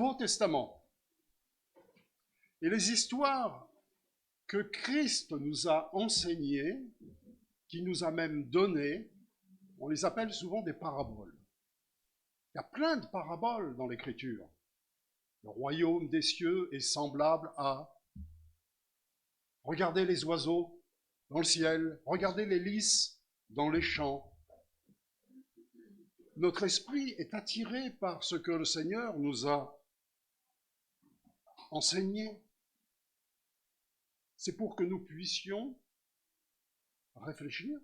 Nouveau Testament. Et les histoires que Christ nous a enseignées, qui nous a même données, on les appelle souvent des paraboles. Il y a plein de paraboles dans l'Écriture. Le royaume des cieux est semblable à... Regardez les oiseaux dans le ciel, regardez les lys dans les champs. Notre esprit est attiré par ce que le Seigneur nous a enseigné. C'est pour que nous puissions réfléchir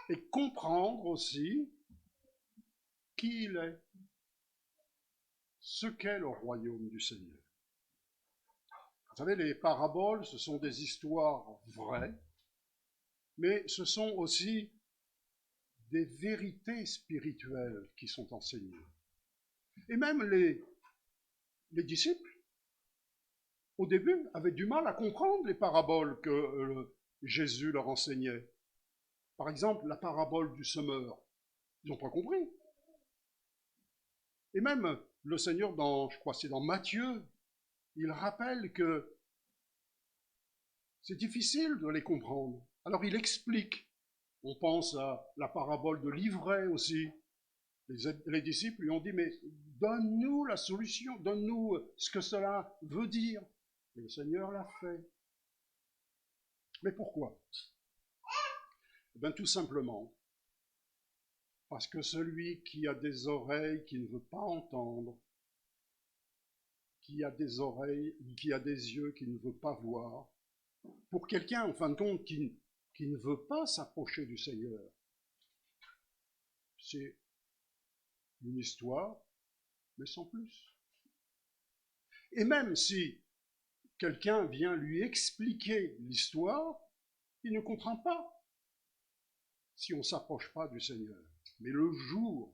et comprendre aussi qui il est, ce qu'est le royaume du Seigneur. Vous savez, les paraboles, ce sont des histoires vraies, mais ce sont aussi des vérités spirituelles qui sont enseignées. Et même les disciples, au début, avaient du mal à comprendre les paraboles que Jésus leur enseignait. Par exemple, la parabole du semeur. Ils n'ont pas compris. Et même le Seigneur, je crois que c'est dans Matthieu, il rappelle que c'est difficile de les comprendre. Alors il explique. On pense à la parabole de l'ivraie aussi. Les disciples lui ont dit, mais donne-nous la solution, donne-nous ce que cela veut dire. Et le Seigneur l'a fait. Mais pourquoi? Eh bien, tout simplement, parce que celui qui a des oreilles qui ne veut pas entendre, qui a des oreilles, qui a des yeux qui ne veut pas voir, pour quelqu'un, en fin de compte, qui ne veut pas s'approcher du Seigneur, c'est une histoire, mais sans plus. Et même si quelqu'un vient lui expliquer l'histoire, il ne comprend pas si on ne s'approche pas du Seigneur. Mais le jour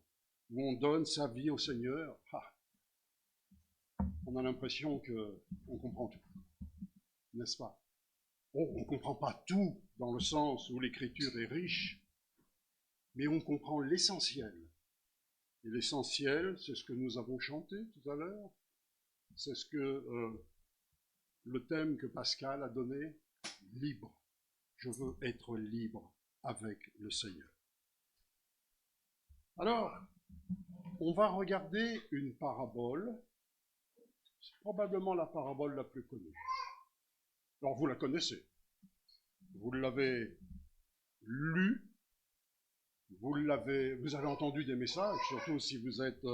où on donne sa vie au Seigneur, on a l'impression qu'on comprend tout, n'est-ce pas? On ne comprend pas tout dans le sens où l'Écriture est riche, mais on comprend l'essentiel. Et l'essentiel, c'est ce que nous avons chanté tout à l'heure, c'est ce que le thème que Pascal a donné, libre. Je veux être libre avec le Seigneur. Alors, on va regarder une parabole, c'est probablement la parabole la plus connue. Alors, vous la connaissez, vous l'avez lue, vous avez entendu des messages, surtout si vous êtes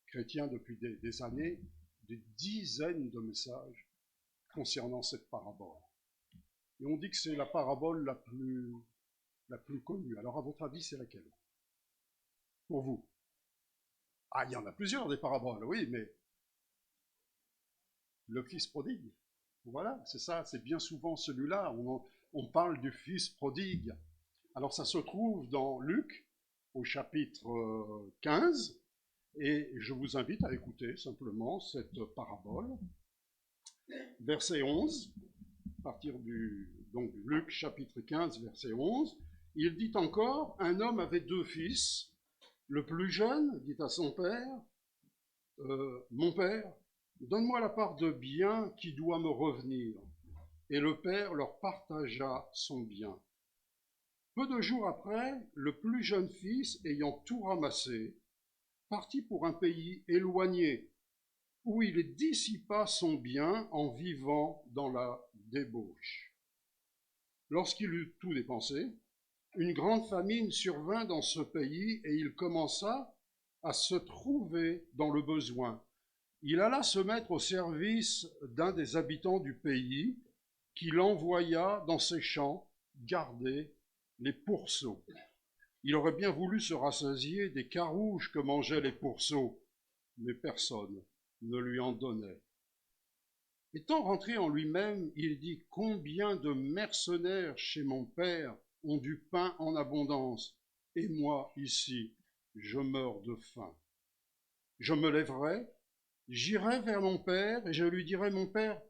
chrétien depuis des années, des dizaines de messages concernant cette parabole. Et on dit que c'est la parabole la plus connue. Alors, à votre avis, c'est laquelle? Pour vous? Ah, il y en a plusieurs des paraboles, oui, mais le fils prodigue, voilà, c'est ça, c'est bien souvent celui-là. On parle du fils prodigue. Alors, ça se trouve dans Luc, au chapitre 15, et je vous invite à écouter simplement cette parabole. Verset 11, à partir donc Luc chapitre 15, verset 11, il dit encore, un homme avait deux fils. Le plus jeune dit à son père, mon père, donne-moi la part de bien qui doit me revenir. Et le père leur partagea son bien. Peu de jours après, le plus jeune fils, ayant tout ramassé, partit pour un pays éloigné, où il dissipa son bien en vivant dans la débauche. Lorsqu'il eut tout dépensé, une grande famine survint dans ce pays et il commença à se trouver dans le besoin. Il alla se mettre au service d'un des habitants du pays qui l'envoya dans ses champs garder les pourceaux. Il aurait bien voulu se rassasier des carouges que mangeaient les pourceaux, mais personne ne lui en donnait. Étant rentré en lui-même, il dit, combien de mercenaires chez mon père ont du pain en abondance, et moi, ici, je meurs de faim. Je me lèverai, j'irai vers mon père, et je lui dirai, mon père,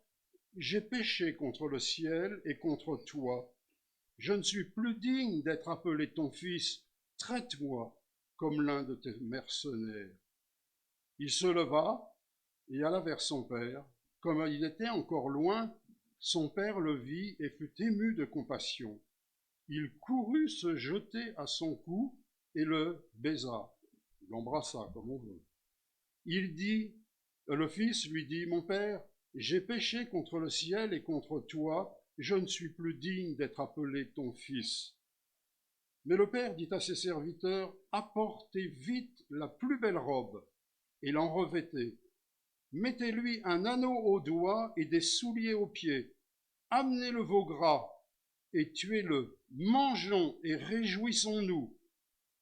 j'ai péché contre le ciel et contre toi. Je ne suis plus digne d'être appelé ton fils, traite-moi comme l'un de tes mercenaires. Il se leva, et alla vers son père. Comme il était encore loin, son père le vit et fut ému de compassion. Il courut se jeter à son cou et le baisa, l'embrassa comme on veut. Le fils lui dit, mon père, j'ai péché contre le ciel et contre toi, je ne suis plus digne d'être appelé ton fils. Mais le père dit à ses serviteurs, apportez vite la plus belle robe et l'en revêtez. Mettez-lui un anneau au doigt et des souliers aux pieds. Amenez le veau gras et tuez-le. Mangeons et réjouissons-nous.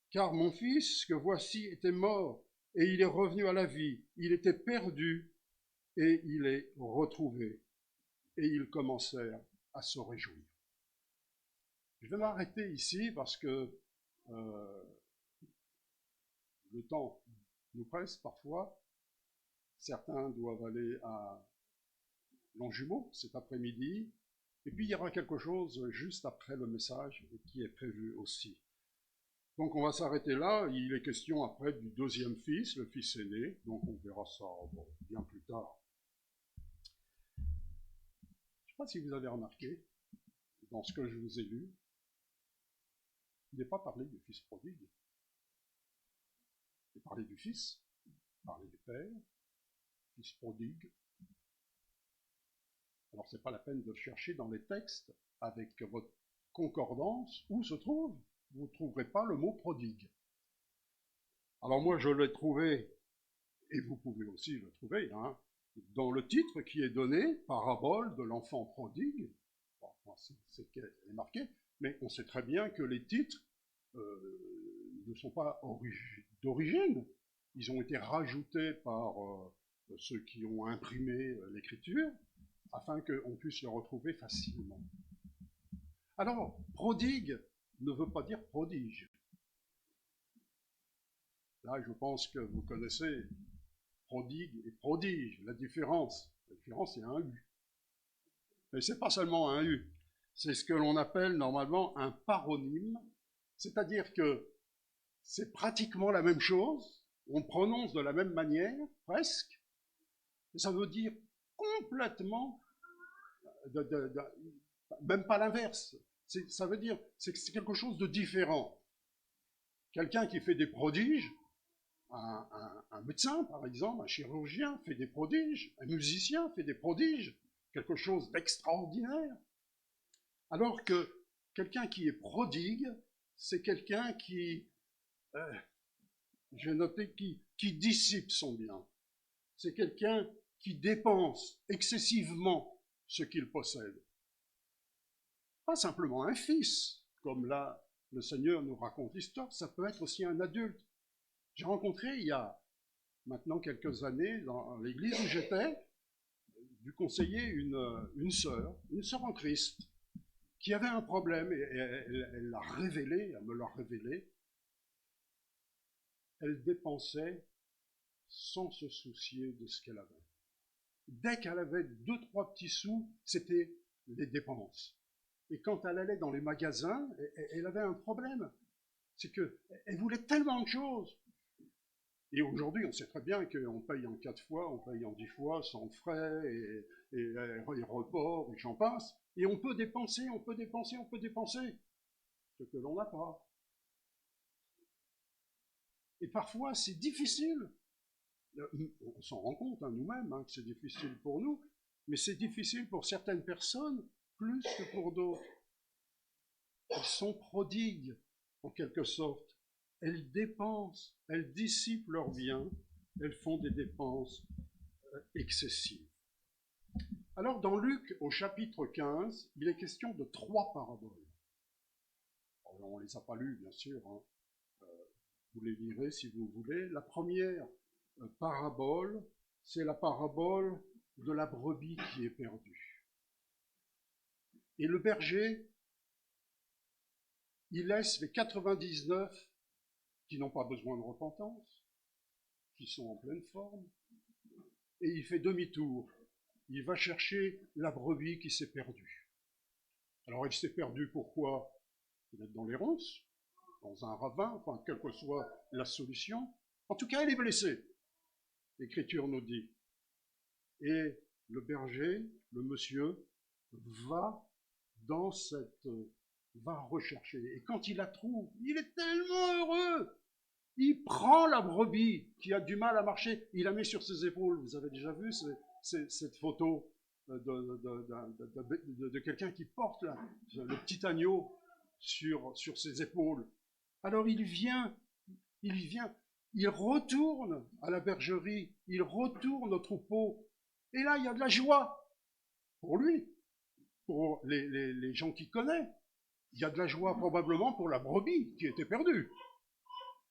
Car mon fils, que voici, était mort et il est revenu à la vie. Il était perdu et il est retrouvé. Et ils commencèrent à se réjouir. Je vais m'arrêter ici parce que le temps nous presse parfois. Certains doivent aller à Longjumeau cet après-midi. Et puis il y aura quelque chose juste après le message qui est prévu aussi. Donc on va s'arrêter là. Il est question après du deuxième fils, le fils aîné. Donc on verra ça bien plus tard. Je ne sais pas si vous avez remarqué, dans ce que je vous ai lu, il n'est pas parlé du fils prodigue. Il est parlé du fils, il est parlé du père, fils prodigue. Alors c'est pas la peine de chercher dans les textes avec votre concordance où se trouve. Vous ne trouverez pas le mot prodigue. Alors moi je l'ai trouvé, et vous pouvez aussi le trouver, hein, dans le titre qui est donné, Parabole de l'enfant prodigue. Bon, c'est marqué, mais on sait très bien que les titres ne sont pas d'origine. Ils ont été rajoutés par ceux qui ont imprimé l'écriture, afin qu'on puisse le retrouver facilement. Alors, prodigue ne veut pas dire prodige. Là, je pense que vous connaissez prodigue et prodige, la différence. La différence, c'est un U. Mais ce n'est pas seulement un U, c'est ce que l'on appelle normalement un paronyme, c'est-à-dire que c'est pratiquement la même chose, on prononce de la même manière, presque, mais ça veut dire complètement, même pas l'inverse, ça veut dire c'est quelque chose de différent. Quelqu'un qui fait des prodiges, un médecin par exemple, un chirurgien fait des prodiges, un musicien fait des prodiges, quelque chose d'extraordinaire. Alors que quelqu'un qui est prodigue, c'est quelqu'un qui, j'ai noté, qui dissipe son bien. C'est quelqu'un qui dépense excessivement ce qu'il possède. Pas simplement un fils, comme là le Seigneur nous raconte l'histoire, ça peut être aussi un adulte. J'ai rencontré il y a maintenant quelques années dans l'église où j'étais, dû conseiller une sœur en Christ, qui avait un problème, et elle l'a révélé, elle me l'a révélé. Elle dépensait sans se soucier de ce qu'elle avait. Dès qu'elle avait 2-3 petits sous, c'était les dépenses. Et quand elle allait dans les magasins, elle avait un problème. C'est qu'elle voulait tellement de choses. Et aujourd'hui, on sait très bien qu'on paye en 4 fois, on paye en 10 fois, sans frais, et report, et j'en passe. Et on peut dépenser, on peut dépenser, on peut dépenser. Ce que l'on n'a pas. Et parfois, c'est difficile. On s'en rend compte, hein, nous-mêmes, hein, que c'est difficile pour nous, mais c'est difficile pour certaines personnes plus que pour d'autres. Elles sont prodigues, en quelque sorte. Elles dépensent, elles dissipent leurs biens, elles font des dépenses excessives. Alors, dans Luc, au chapitre 15, il est question de 3 paraboles. Alors, on ne les a pas lues, bien sûr, hein. Vous les lirez si vous voulez. La première parabole, c'est la parabole de la brebis qui est perdue. Et le berger, il laisse les 99 qui n'ont pas besoin de repentance, qui sont en pleine forme, et il fait demi-tour. Il va chercher la brebis qui s'est perdue. Alors elle s'est perdue pourquoi? Peut-être dans les ronces, dans un ravin, enfin quelle que soit la solution. En tout cas, elle est blessée, l'Écriture nous dit. Et le berger, le monsieur, va dans cette... va rechercher. Et quand il la trouve, il est tellement heureux. Il prend la brebis qui a du mal à marcher, il la met sur ses épaules. Vous avez déjà vu cette photo de quelqu'un qui porte le petit agneau sur ses épaules. Alors il vient, il retourne à la bergerie, il retourne au troupeau. Et là, il y a de la joie pour lui, pour les gens qu'il connaît. Il y a de la joie probablement pour la brebis qui était perdue.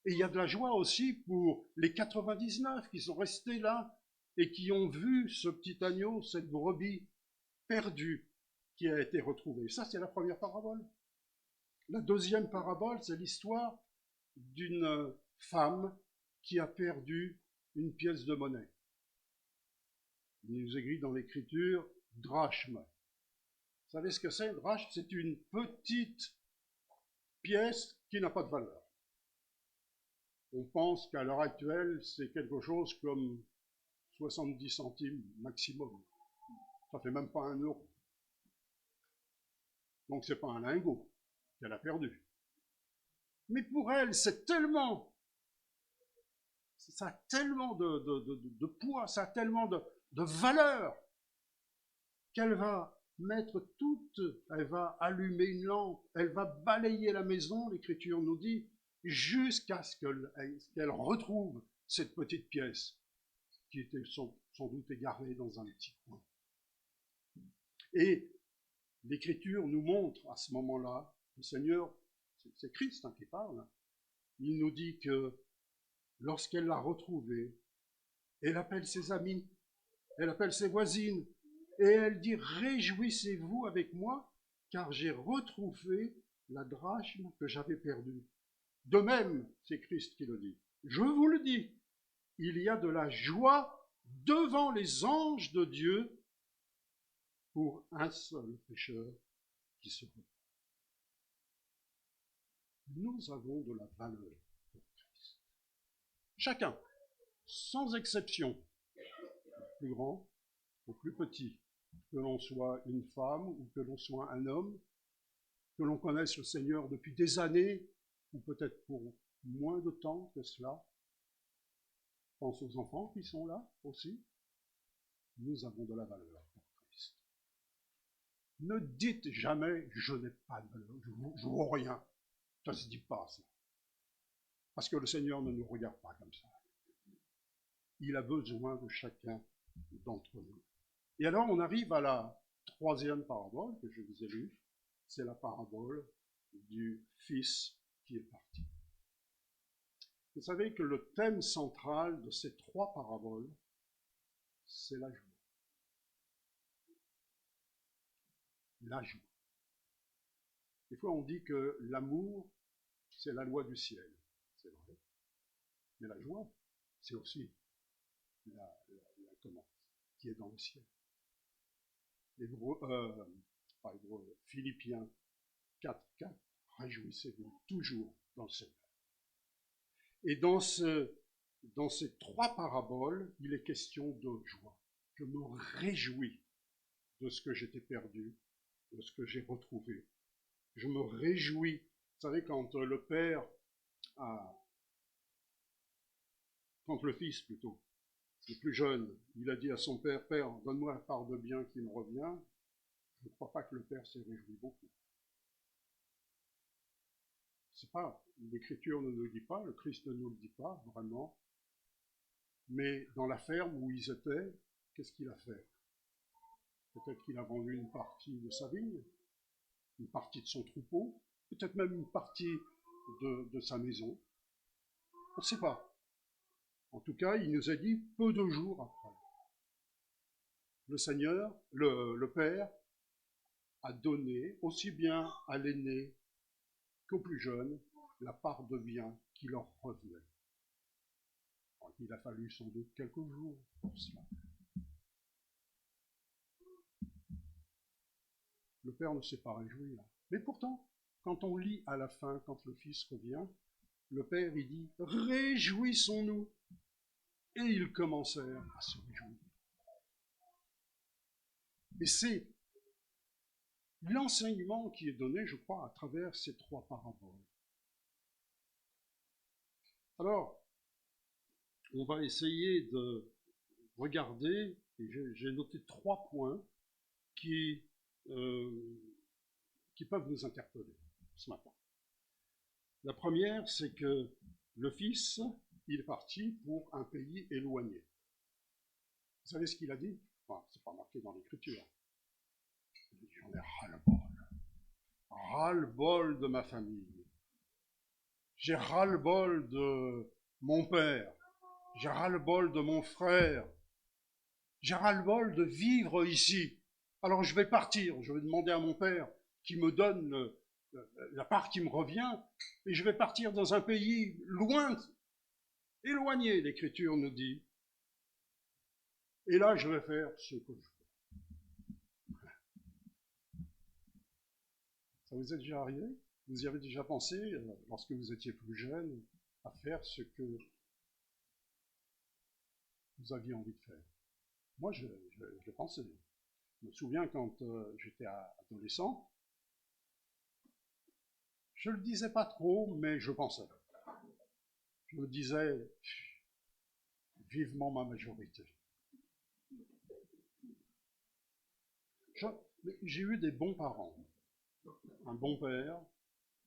Et il y a de la joie aussi pour les 99 qui sont restés là et qui ont vu ce petit agneau, cette brebis perdue qui a été retrouvée. Ça, c'est la première parabole. La deuxième parabole, c'est l'histoire d'une femme qui a perdu une pièce de monnaie. Il nous écrit dans l'écriture drachme. Vous savez ce que c'est, drachme? C'est une petite pièce qui n'a pas de valeur. On pense qu'à l'heure actuelle, c'est quelque chose comme 70 centimes maximum. Ça fait même pas 1 euro. Donc c'est pas un lingot qu'elle a perdu. Mais pour elle, c'est tellement, ça a tellement de poids, ça a tellement de valeur qu'elle va mettre elle va allumer une lampe, elle va balayer la maison, l'Écriture nous dit, jusqu'à ce qu'elle retrouve cette petite pièce qui était sans doute égarée dans un petit coin. Et l'Écriture nous montre à ce moment-là, le Seigneur, c'est Christ qui parle, il nous dit que lorsqu'elle l'a retrouvée, elle appelle ses amis, elle appelle ses voisines, et elle dit, réjouissez-vous avec moi, car j'ai retrouvé la drachme que j'avais perdue. De même, c'est Christ qui le dit, je vous le dis, il y a de la joie devant les anges de Dieu pour un seul pécheur qui se repent. Nous avons de la valeur pour Christ. Chacun, sans exception, plus grand ou plus petit, que l'on soit une femme ou que l'on soit un homme, que l'on connaisse le Seigneur depuis des années, ou peut-être pour moins de temps que cela. Pense aux enfants qui sont là aussi. Nous avons de la valeur pour Christ. Ne dites jamais « je n'ai pas de valeur, je ne vaux rien ». Ça ne se dit pas, ça. Parce que le Seigneur ne nous regarde pas comme ça. Il a besoin de chacun d'entre nous. Et alors, on arrive à la troisième parabole que je vous ai lue. C'est la parabole du Fils qui est parti. Vous savez que le thème central de ces 3 paraboles, c'est la joie. La joie. Des fois, on dit que l'amour, c'est la loi du ciel. C'est vrai. Mais la joie, c'est aussi comment, qui est dans le ciel. Philippiens 4:4, réjouissez-vous toujours dans le Seigneur. Et dans ces 3 paraboles, il est question de joie. Je me réjouis de ce que j'étais perdu, de ce que j'ai retrouvé. Je me réjouis. Vous savez, quand le fils plutôt, le plus jeune, il a dit à son père, « Père, donne-moi la part de bien qui me revient », je ne crois pas que le père s'est réjoui beaucoup. C'est pas, l'Écriture ne nous le dit pas, le Christ ne nous le dit pas, vraiment. Mais dans la ferme où ils étaient, qu'est-ce qu'il a fait? Peut-être qu'il a vendu une partie de sa vigne, une partie de son troupeau, peut-être même une partie de sa maison. On ne sait pas. En tout cas, il nous a dit peu de jours après. Le Seigneur, le Père, a donné aussi bien à l'aîné qu'au plus jeune la part de bien qui leur revenait. Il a fallu sans doute quelques jours pour cela. Le Père ne s'est pas réjoui là. Mais pourtant, quand on lit à la fin, quand le Fils revient, le Père, il dit « Réjouissons-nous » et ils commencèrent à se réjouir. Et c'est l'enseignement qui est donné, je crois, à travers ces trois paraboles. Alors, on va essayer de regarder, et j'ai noté 3 points qui peuvent nous interpeller ce matin. La première, c'est que le Fils, il est parti pour un pays éloigné. Vous savez ce qu'il a dit? Enfin, c'est pas marqué dans l'Écriture. Il dit, j'en ai ras-le-bol. Ras-le-bol de ma famille. J'ai ras-le-bol de mon père. J'ai ras-le-bol de mon frère. J'ai ras-le-bol de vivre ici. Alors je vais partir. Je vais demander à mon père qui me donne la part qui me revient, et je vais partir dans un pays loin, éloigné, l'Écriture nous dit. Et là, je vais faire ce que je veux. Ça vous est déjà arrivé? Vous y avez déjà pensé, lorsque vous étiez plus jeune, à faire ce que vous aviez envie de faire? Moi, je pensais. Je me souviens quand j'étais adolescent, je ne le disais pas trop, mais je pensais. Je me disais, vivement ma majorité. J'ai eu des bons parents. Un bon père,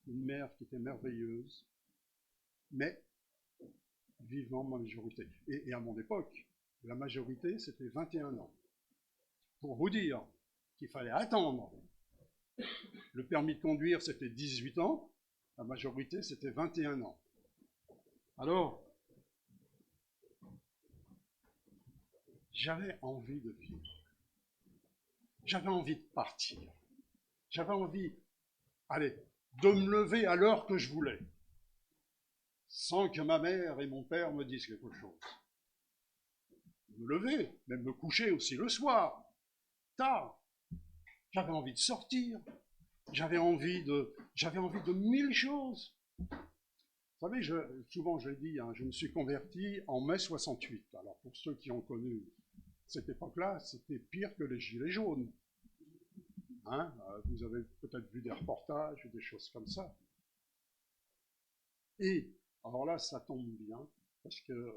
une mère qui était merveilleuse, mais vivement ma majorité. Et à mon époque, la majorité, c'était 21 ans. Pour vous dire qu'il fallait attendre. Le permis de conduire, c'était 18 ans. La majorité, c'était 21 ans. Alors, j'avais envie de vivre. J'avais envie de partir. J'avais envie, allez, de me lever à l'heure que je voulais, sans que ma mère et mon père me disent quelque chose. Me lever, même me coucher aussi le soir, tard. J'avais envie de sortir. J'avais envie de 1000 choses. Vous savez, souvent je le dis, hein, je me suis converti en mai 68. Alors pour ceux qui ont connu cette époque-là, c'était pire que les gilets jaunes. Hein, vous avez peut-être vu des reportages ou des choses comme ça. Et alors là, ça tombe bien, parce que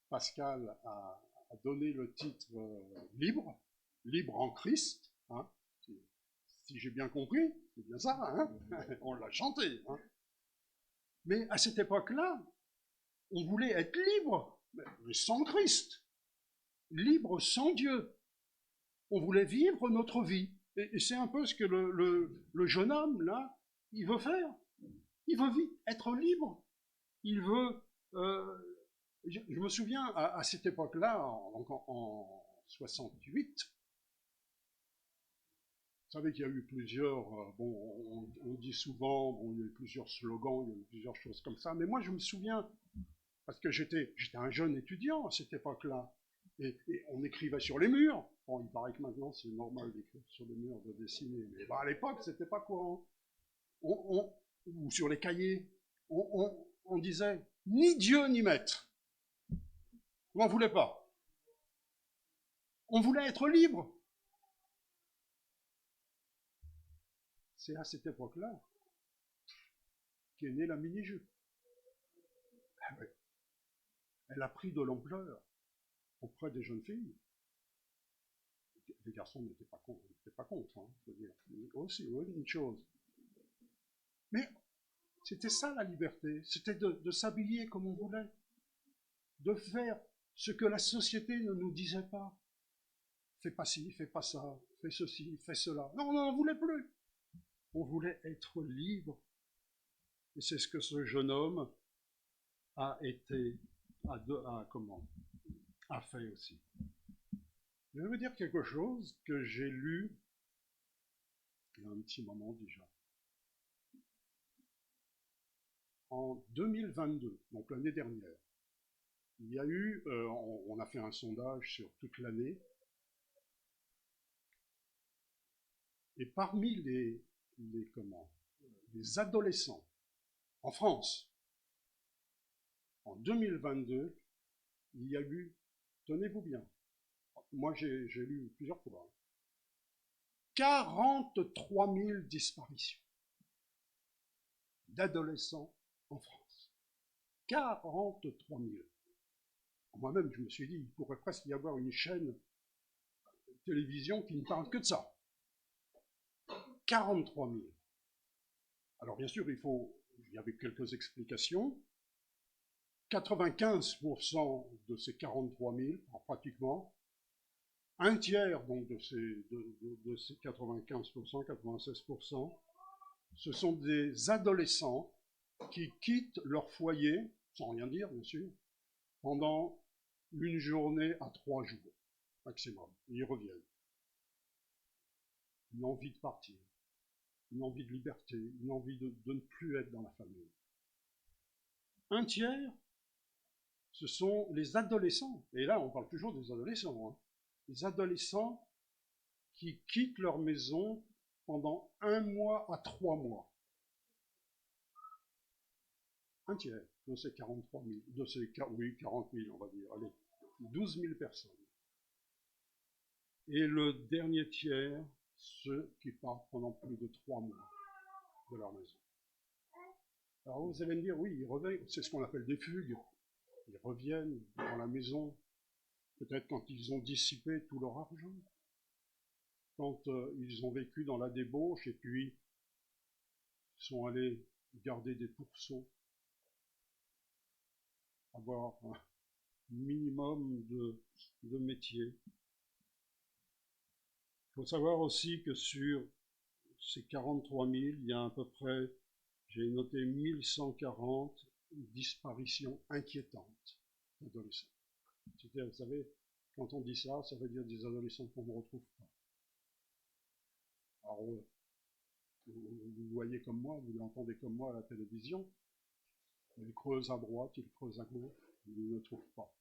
Pascal a donné le titre libre, libre en Christ. Hein, si j'ai bien compris, c'est bien ça, hein, on l'a chanté. Hein. Mais à cette époque-là, on voulait être libre, mais sans Christ, libre sans Dieu. On voulait vivre notre vie. Et c'est un peu ce que le jeune homme, là, il veut faire. Il veut être libre. Il veut... je me souviens, à cette époque-là, en 68, vous savez qu'il y a eu plusieurs... bon, on dit souvent, bon, il y a eu plusieurs slogans, il y a eu plusieurs choses comme ça, mais moi, je me souviens, parce que j'étais un jeune étudiant à cette époque-là, et on écrivait sur les murs. Bon, il paraît que maintenant, c'est normal d'écrire sur les murs, de dessiner, mais à l'époque, c'était pas courant. Ou sur les cahiers, on disait ni Dieu ni maître. On n'en voulait pas. On voulait être libre. C'est à cette époque-là qu'est née la mini-jupe. Ah ouais. Elle a pris de l'ampleur auprès des jeunes filles. Les garçons n'étaient pas contre, hein, je veux dire. Aussi, une chose. Mais c'était ça la liberté, c'était de s'habiller comme on voulait, de faire ce que la société ne nous disait pas. Fais pas ci, fais pas ça, fais ceci, fais cela. Non, on n'en voulait plus. On voulait être libre. Et c'est ce que ce jeune homme a fait aussi. Je vais vous dire quelque chose que j'ai lu il y a un petit moment déjà. En 2022, donc l'année dernière, il y a eu, on a fait un sondage sur toute l'année, et parmi les adolescents en France, en 2022, il y a eu, tenez-vous bien, moi j'ai lu plusieurs fois, 43 000 disparitions d'adolescents en France. 43 000. Moi-même, je me suis dit, il pourrait presque y avoir une chaîne de télévision qui ne parle que de ça. 43 000. Alors bien sûr, il y avait quelques explications. 95% de ces 43 000, pratiquement, un tiers donc de ces 95%, 96%, ce sont des adolescents qui quittent leur foyer, sans rien dire bien sûr, pendant une journée à 3 jours maximum. Ils reviennent. Une envie de partir, une envie de liberté, une envie de ne plus être dans la famille. Un tiers, ce sont les adolescents, et là on parle toujours des adolescents, hein, les adolescents qui quittent leur maison pendant 1 mois à 3 mois. Un tiers de ces 43 000, de ces 40 000 on va dire, allez, 12 000 personnes. Et le dernier tiers, ceux qui partent pendant plus de 3 mois de leur maison. Alors vous allez me dire, oui, ils reviennent, c'est ce qu'on appelle des fugues. Ils reviennent dans la maison, peut-être quand ils ont dissipé tout leur argent, quand ils ont vécu dans la débauche et puis sont allés garder des pourceaux, avoir un minimum de métier. Il faut savoir aussi que sur ces 43 000, il y a à peu près, j'ai noté 1140 disparitions inquiétantes d'adolescents. C'est-à-dire, vous savez, quand on dit ça, ça veut dire des adolescents qu'on ne retrouve pas. Alors, vous voyez comme moi, vous l'entendez comme moi à la télévision, ils creusent à droite, ils creusent à gauche, ils ne trouvent pas.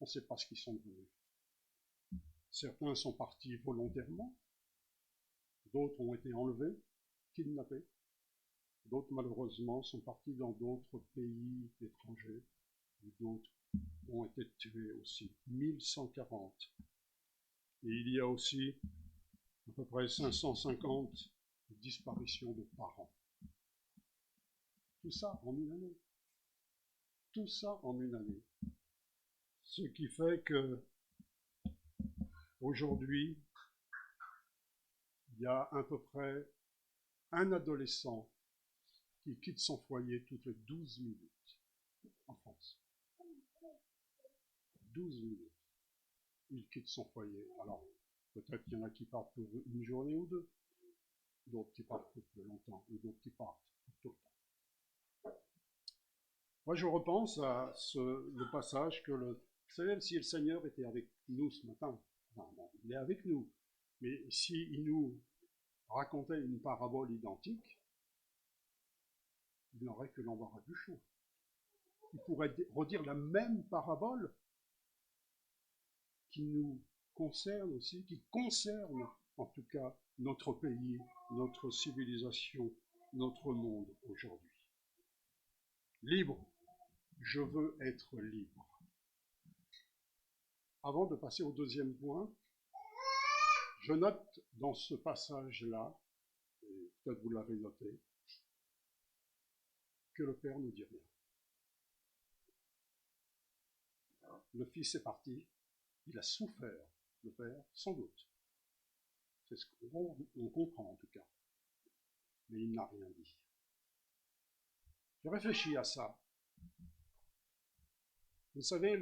On ne sait pas ce qu'ils sont devenus. Certains sont partis volontairement, d'autres ont été enlevés, kidnappés, d'autres malheureusement sont partis dans d'autres pays étrangers, d'autres ont été tués aussi. 1140. Et il y a aussi à peu près 550 disparitions de parents. Tout ça en une année. Tout ça en une année. Ce qui fait que aujourd'hui, il y a à peu près un adolescent qui quitte son foyer toutes les 12 minutes en France. 12 minutes. Il quitte son foyer. Alors, peut-être qu'il y en a qui partent pour une journée ou deux, d'autres qui partent pour plus longtemps, et d'autres qui partent pour tout le temps. Moi, je repense à le passage que vous savez, si le Seigneur était avec nous ce matin, non, il est avec nous, mais s'il nous racontait une parabole identique, il n'aurait que l'embarras du choix. Il pourrait redire la même parabole qui nous concerne aussi, qui concerne en tout cas notre pays, notre civilisation, notre monde aujourd'hui. Libre, je veux être libre. Avant de passer au deuxième point, je note dans ce passage-là, et peut-être vous l'avez noté, que le Père ne dit rien. Le Fils est parti, il a souffert, le Père, sans doute. C'est ce qu'on comprend en tout cas. Mais il n'a rien dit. J'ai réfléchi à ça. Vous savez,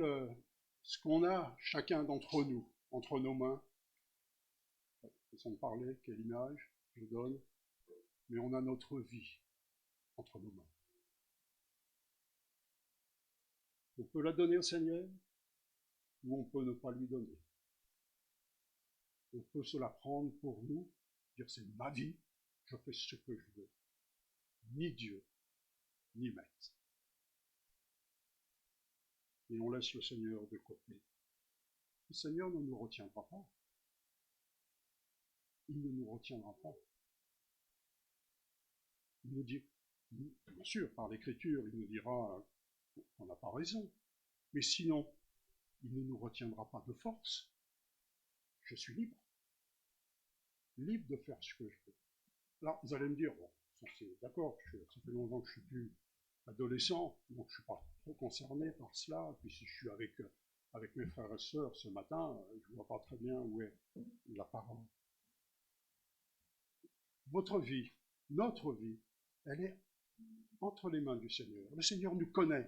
ce qu'on a chacun d'entre nous, entre nos mains, façon de parler, quelle image je donne, mais on a notre vie entre nos mains. On peut la donner au Seigneur, ou on peut ne pas lui donner. On peut se la prendre pour nous, dire c'est ma vie, je fais ce que je veux. Ni Dieu, ni maître. Et on laisse le Seigneur de côté. Le Seigneur ne nous retiendra pas. Il ne nous retiendra pas. Il nous dit, bien sûr, par l'Écriture, il nous dira qu'on n'a pas raison. Mais sinon, il ne nous retiendra pas de force. je suis libre. Libre de faire ce que je veux. Là, vous allez me dire, bon, d'accord, ça fait longtemps que je suis plus adolescent, donc je ne suis pas trop concerné par cela. Puis si je suis avec mes frères et sœurs ce matin, je ne vois pas très bien où est la parole. Votre vie, notre vie, elle est entre les mains du Seigneur. Le Seigneur nous connaît.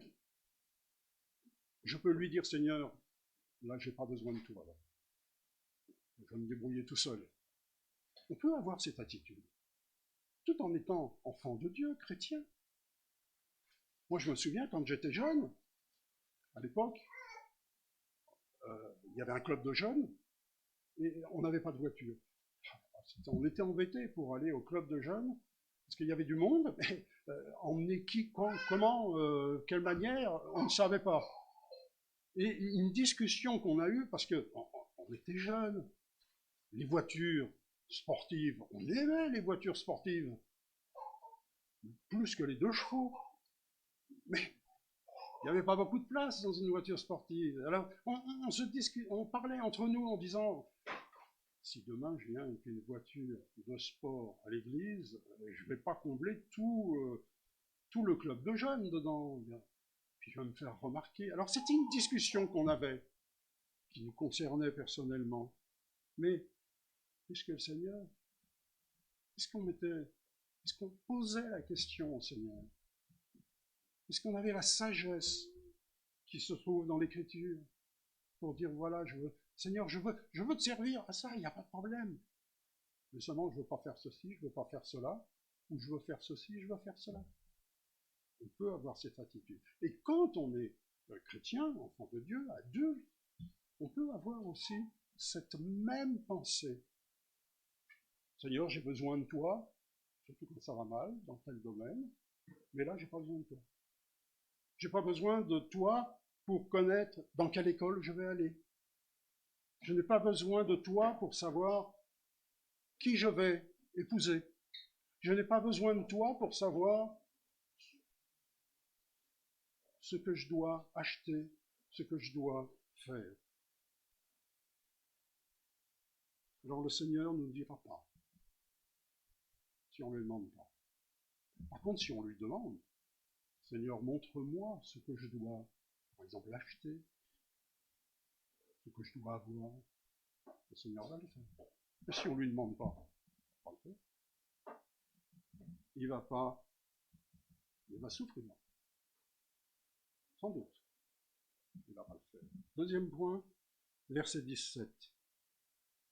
Je peux lui dire, Seigneur, là, je n'ai pas besoin de toi. Là. Je vais me débrouiller tout seul. On peut avoir cette attitude, tout en étant enfant de Dieu, chrétien. Moi, je me souviens, quand j'étais jeune, à l'époque, il y avait un club de jeunes, et on n'avait pas de voiture. On était embêtés pour aller au club de jeunes, parce qu'il y avait du monde, mais emmener qui, quand, comment, quelle manière, on ne savait pas. Et une discussion qu'on a eue, parce qu'on était jeunes, les voitures sportives, on aimait les voitures sportives, plus que les 2 chevaux. Mais il n'y avait pas beaucoup de place dans une voiture sportive. Alors, on parlait entre nous en disant, si demain je viens avec une voiture de sport à l'église, je ne vais pas combler tout le club de jeunes dedans. Puis je vais me faire remarquer. Alors c'était une discussion qu'on avait, qui nous concernait personnellement. Mais est-ce que le Seigneur, est-ce qu'on posait la question au Seigneur? Est-ce qu'on avait la sagesse qui se trouve dans l'Écriture pour dire, voilà, Seigneur, je veux te servir à ça, il n'y a pas de problème. Mais seulement, je ne veux pas faire ceci, je ne veux pas faire cela, ou je veux faire ceci, je veux faire cela. On peut avoir cette attitude. Et quand on est chrétien, enfant de Dieu, adulte, on peut avoir aussi cette même pensée. Seigneur, j'ai besoin de toi, surtout quand ça va mal, dans tel domaine, mais là, j'ai pas besoin de toi. J'ai pas besoin de toi pour connaître dans quelle école je vais aller. Je n'ai pas besoin de toi pour savoir qui je vais épouser. Je n'ai pas besoin de toi pour savoir ce que je dois acheter, ce que je dois faire. Alors le Seigneur ne nous dira pas, si on ne lui demande pas. Par contre, si on lui demande, Seigneur, montre-moi ce que je dois, par exemple, acheter, ce que je dois avoir, le Seigneur va le faire. Mais si on ne lui demande pas, il va le faire. Il va souffrir. Sans doute. Il va pas le faire. Deuxième point, verset 17.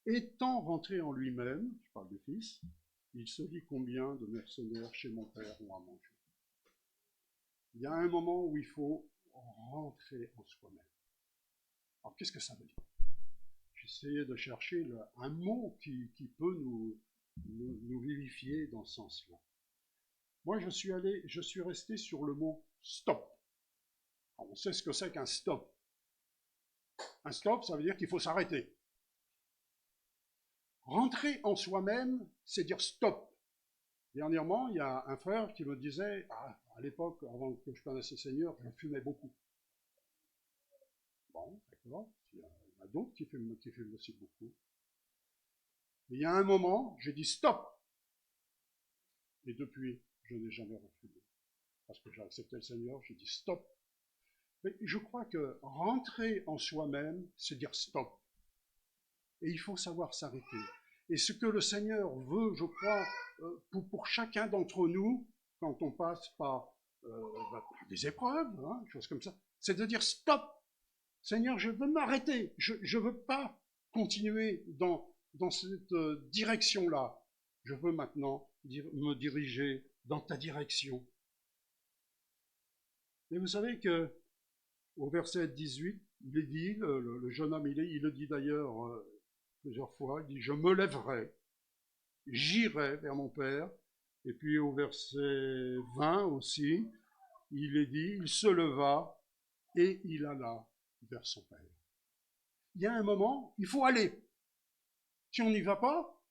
Étant rentré en lui-même, je parle du Fils, il se dit combien de mercenaires chez mon Père ont à manger. Il y a un moment où il faut rentrer en soi-même. Alors qu'est-ce que ça veut dire? J'essayais de chercher un mot qui peut nous vivifier dans ce sens-là. Moi, je suis resté sur le mot stop. Alors, on sait ce que c'est qu'un stop. Un stop, ça veut dire qu'il faut s'arrêter. Rentrer en soi-même, c'est dire stop. Dernièrement, il y a un frère qui me disait, à l'époque, avant que je connaisse le Seigneur, je fumais beaucoup. Bon, d'accord, il y en a d'autres qui fument aussi beaucoup. Mais il y a un moment, j'ai dit stop. Et depuis, je n'ai jamais refumé. Parce que j'ai accepté le Seigneur, j'ai dit stop. Mais je crois que rentrer en soi-même, c'est dire stop. Et il faut savoir s'arrêter. Et ce que le Seigneur veut, je crois, pour chacun d'entre nous, quand on passe par des épreuves, choses comme ça, c'est de dire stop. Seigneur, je veux m'arrêter. Je ne veux pas continuer dans cette direction-là. Je veux maintenant me diriger dans ta direction. Et vous savez que au verset 18, il est dit, le jeune homme, il le dit d'ailleurs plusieurs fois, il dit « Je me lèverai, j'irai vers mon Père ». Et puis au verset 20 aussi, il est dit « Il se leva et il alla vers son Père ». Il y a un moment, il faut aller. Si on n'y va pas,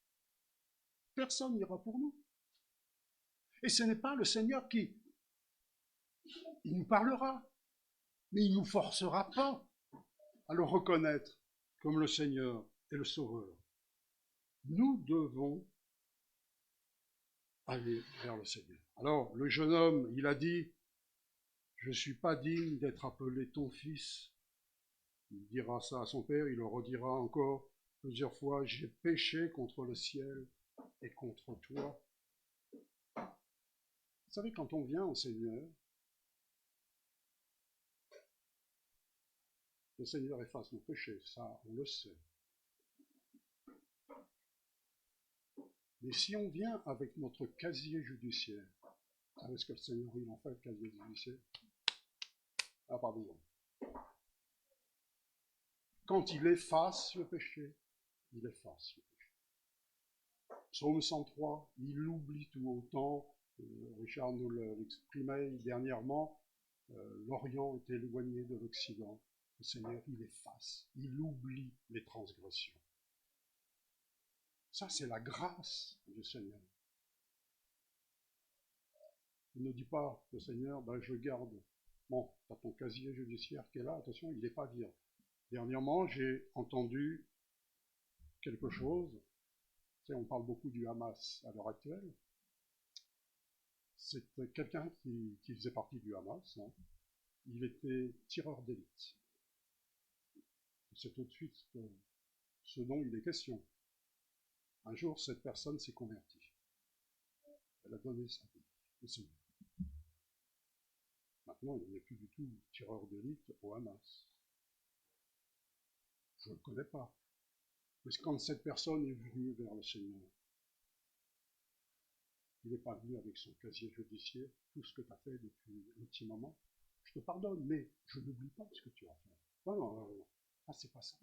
personne n'ira pour nous. Et ce n'est pas le Seigneur il nous parlera, mais il ne nous forcera pas à le reconnaître comme le Seigneur est le Sauveur. Nous devons aller vers le Seigneur. Alors, le jeune homme, il a dit, je ne suis pas digne d'être appelé ton fils. Il dira ça à son père, il le redira encore plusieurs fois, j'ai péché contre le ciel et contre toi. Vous savez, quand on vient au Seigneur, le Seigneur efface nos péchés, ça on le sait. Mais si on vient avec notre casier judiciaire, vous savez ce que le Seigneur il en fait, le casier judiciaire? Ah, pardon. Quand il efface le péché, il efface le péché. Psaume 103, il oublie tout autant. Richard nous l'exprimait dernièrement, l'Orient est éloigné de l'Occident. Le Seigneur, il efface, il oublie les transgressions. Ça, c'est la grâce du Seigneur. Il ne dit pas, le Seigneur, ben, je garde. Bon, tu as ton casier judiciaire qui est là, attention, il n'est pas vierge. Dernièrement, j'ai entendu quelque chose. Tu sais, on parle beaucoup du Hamas à l'heure actuelle. C'est quelqu'un qui faisait partie du Hamas. Hein. Il était tireur d'élite. C'est tout de suite ce dont il est question. Un jour, cette personne s'est convertie. Elle a donné sa vie au Seigneur. Maintenant, il n'est plus du tout tireur d'élite au Hamas. Je ne le connais pas. Mais quand cette personne est venue vers le Seigneur, il n'est pas venu avec son casier judiciaire, tout ce que tu as fait depuis un petit moment. Je te pardonne, mais je n'oublie pas ce que tu as fait. Non, non, non, non. Ah, c'est pas ça.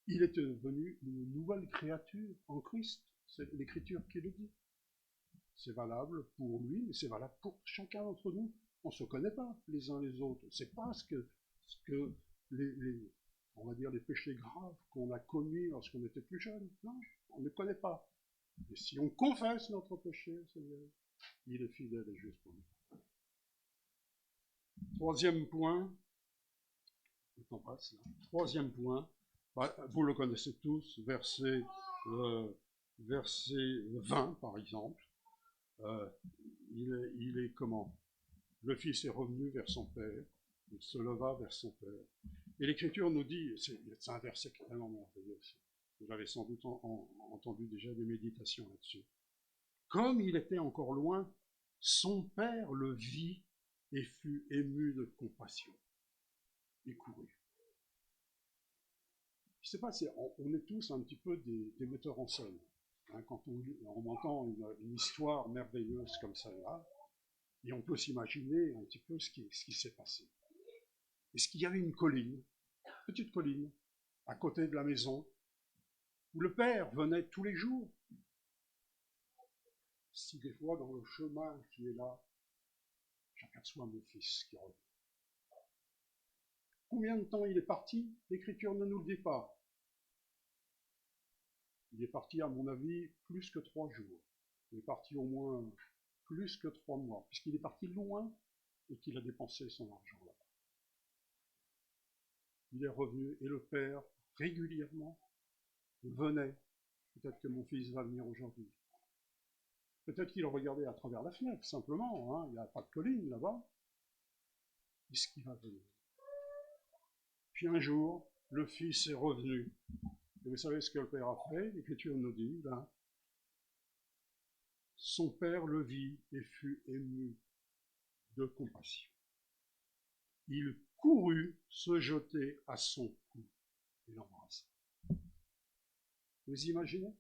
Il est devenu une nouvelle créature en Christ. C'est l'Écriture qui le dit. C'est valable pour lui, mais c'est valable pour chacun d'entre nous. On ne se connaît pas les uns les autres. C'est pas ce que on va dire les péchés graves qu'on a commis lorsqu'on était plus jeune. Non, on ne connaît pas. Et si on confesse notre péché, Seigneur, il est fidèle et juste pour nous. Troisième point, le temps passe là. Troisième point, vous le connaissez tous, verset 20 par exemple. Il est comment? Le fils est revenu vers son père, il se leva vers son père. Et l'Écriture nous dit, c'est un verset vraiment merveilleux, vous avez sans doute entendu déjà des méditations là-dessus. Comme il était encore loin, son père le vit et fut ému de compassion. Il courut. Je ne sais pas si on est tous un petit peu des metteurs en scène. Hein, quand on entend une histoire merveilleuse comme celle-là, et on peut s'imaginer un petit peu ce qui s'est passé. Est-ce qu'il y avait une colline, petite colline, à côté de la maison, où le père venait tous les jours? Si des fois, dans le chemin qui est là, j'aperçois mon fils qui revient. Combien de temps il est parti? L'Écriture ne nous le dit pas. Il est parti, à mon avis, plus que 3 jours. Il est parti au moins plus que 3 mois, puisqu'il est parti loin et qu'il a dépensé son argent là-bas. Il est revenu et le père, régulièrement, venait. Peut-être que mon fils va venir aujourd'hui. Peut-être qu'il regardait à travers la fenêtre, simplement. Hein. Il n'y a pas de colline là-bas. Est-ce qu'il va venir? Puis un jour, le fils est revenu. Et vous savez ce que le père a fait? L'Écriture nous dit, là. Son père le vit et fut ému de compassion. Il courut se jeter à son cou et l'embrassa. Vous imaginez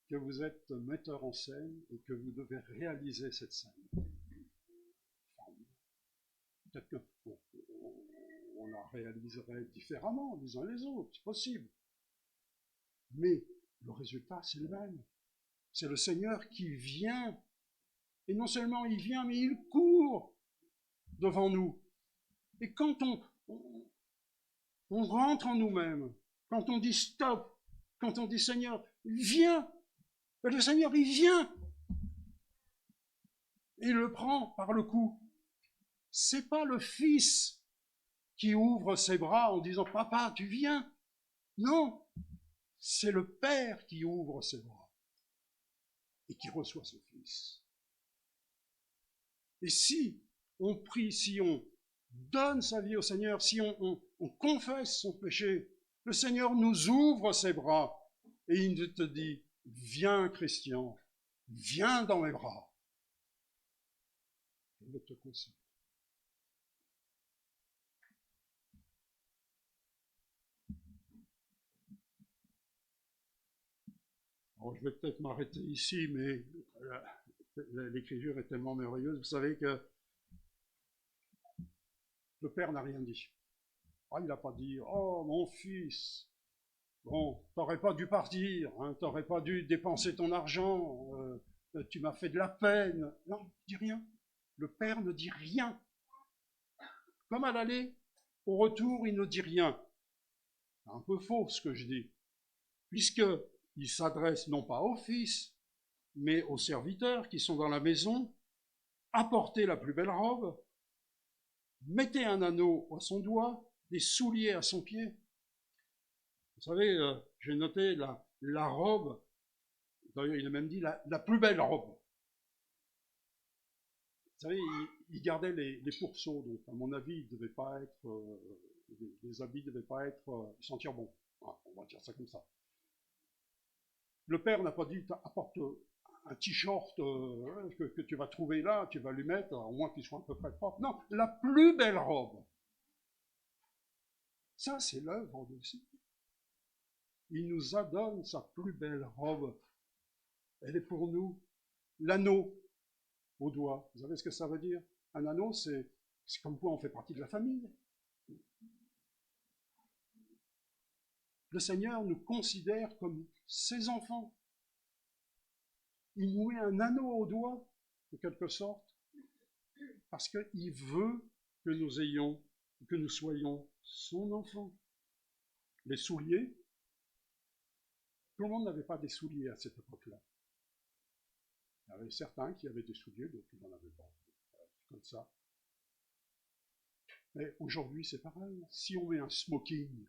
que vous êtes metteur en scène et que vous devez réaliser cette scène. Peut-être qu'on la réaliserait différemment les uns les autres, c'est possible. Mais le résultat, c'est le même. C'est le Seigneur qui vient. Et non seulement il vient, mais il court devant nous. Et quand on rentre en nous-mêmes, quand on dit stop, quand on dit Seigneur, viens, le Seigneur, il vient. Et il le prend par le cou. C'est pas le Fils qui ouvre ses bras en disant Papa, tu viens. Non, c'est le Père qui ouvre ses bras et qui reçoit son Fils. Et si on prie, si on donne sa vie au Seigneur, si on confesse son péché, le Seigneur nous ouvre ses bras et il te dit, viens Christian, viens dans mes bras. Je te conseille. Alors, je vais peut-être m'arrêter ici, mais l'écriture est tellement merveilleuse. Vous savez que le Père n'a rien dit. Ah, il n'a pas dit, oh mon fils, bon, t'aurais pas dû partir, hein, t'aurais pas dû dépenser ton argent, tu m'as fait de la peine. Non, il ne dit rien. Le Père ne dit rien. Comme à l'aller, au retour, il ne dit rien. C'est un peu faux ce que je dis, puisqu'il s'adresse non pas au fils, mais aux serviteurs qui sont dans la maison. Apportez la plus belle robe, mettez un anneau à son doigt, des souliers à son pied. Vous savez, j'ai noté la robe, d'ailleurs il a même dit la plus belle robe. Vous savez, il gardait les pourceaux, donc à mon avis, il devait pas être, les habits ne devaient pas être, sentir bon. Voilà, on va dire ça comme ça. Le père n'a pas dit, apporte un t-shirt que tu vas trouver là, tu vas lui mettre, au moins qu'il soit à peu près propre. Non, la plus belle robe. Ça, c'est l'œuvre de Dieu. Il nous adonne sa plus belle robe. Elle est pour nous. L'anneau au doigt. Vous savez ce que ça veut dire? Un anneau, c'est comme quoi on fait partie de la famille. Le Seigneur nous considère comme ses enfants. Il nous met un anneau au doigt, de quelque sorte, parce qu'il veut que nous ayons, que nous soyons son enfant. Les souliers, tout le monde n'avait pas des souliers à cette époque-là. Il y avait certains qui avaient des souliers, d'autres qui n'en avaient pas. Comme ça. Mais aujourd'hui, c'est pareil. Si on met un smoking,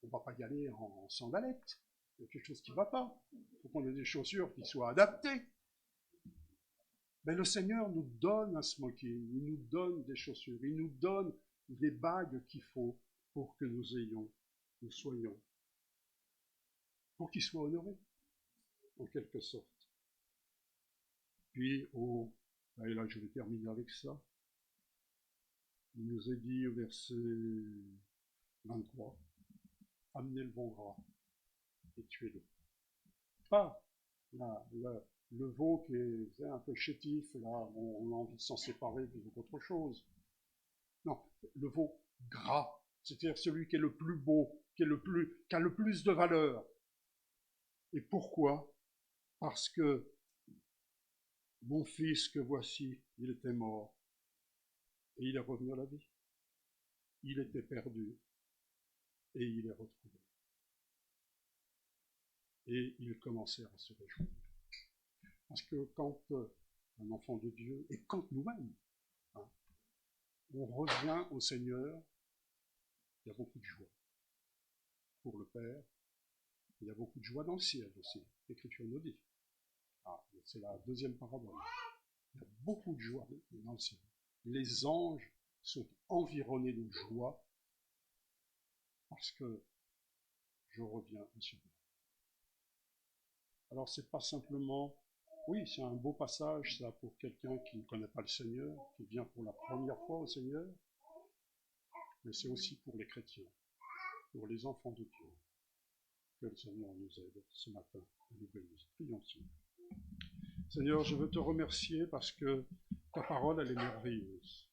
on ne va pas y aller en sandalettes. Il y a quelque chose qui ne va pas. Il faut qu'on ait des chaussures qui soient adaptées. Mais le Seigneur nous donne un smoking, il nous donne des chaussures, il nous donne des bagues qu'il faut pour que nous soyons, pour qu'il soit honoré, en quelque sorte. Puis, et là je vais terminer avec ça, il nous est dit au verset 23, amenez le bon gras et tuez-le. Pas le veau qui est un peu chétif, là, on a envie de s'en séparer plutôt qu'autre chose. Non, le veau gras, c'est-à-dire celui qui est le plus beau, qui a le plus de valeur. Et pourquoi? Parce que mon fils que voici, il était mort, et il est revenu à la vie. Il était perdu, et il est retrouvé. Et ils commencèrent à se réjouir. Parce que quand un enfant de Dieu, et quand nous-mêmes, hein, on revient au Seigneur, il y a beaucoup de joie pour le Père, il y a beaucoup de joie dans le ciel aussi, l'Écriture nous dit. Ah, c'est la deuxième parabole. Il y a beaucoup de joie dans le ciel. Les anges sont environnés de joie parce que je reviens au Seigneur. Alors c'est pas simplement, oui, c'est un beau passage ça pour quelqu'un qui ne connaît pas le Seigneur, qui vient pour la première fois au Seigneur, mais c'est aussi pour les chrétiens, pour les enfants de Dieu. Que le Seigneur nous aide ce matin à nous bénir. Prions Seigneur. Seigneur, je veux te remercier parce que ta parole, elle est merveilleuse.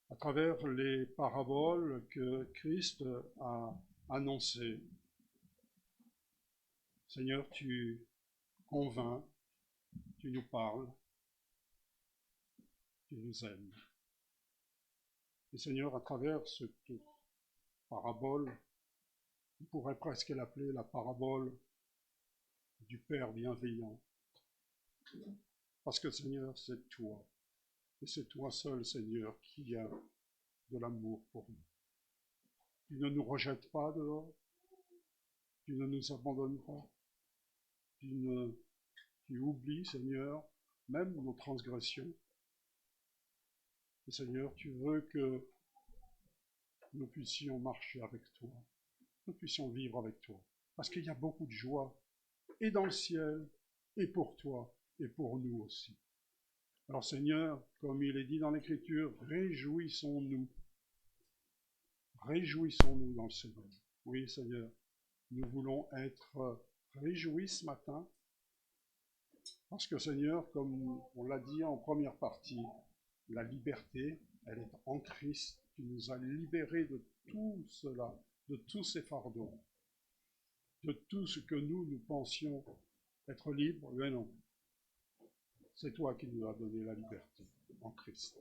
À travers les paraboles que Christ a annoncées, Seigneur, tu convaincs, tu nous parles, tu nous aimes. Et Seigneur, à travers cette parabole, on pourrait presque l'appeler la parabole du Père bienveillant. Parce que Seigneur, c'est toi. Et c'est toi seul, Seigneur, qui a de l'amour pour nous. Tu ne nous rejettes pas dehors, tu ne nous abandonnes pas, tu oublies, Seigneur, même nos transgressions. Et Seigneur, tu veux que nous puissions marcher avec toi, nous puissions vivre avec toi. Parce qu'il y a beaucoup de joie, et dans le ciel, et pour toi, et pour nous aussi. Alors Seigneur, comme il est dit dans l'Écriture, réjouissons-nous. Réjouissons-nous dans le Seigneur. Oui, Seigneur, nous voulons être réjouis ce matin, parce que Seigneur, comme on l'a dit en première partie, la liberté, elle est en Christ, qui nous a libérés de tout cela, de tous ces fardeaux, de tout ce que nous pensions être libres. Mais non, c'est toi qui nous as donné la liberté en Christ.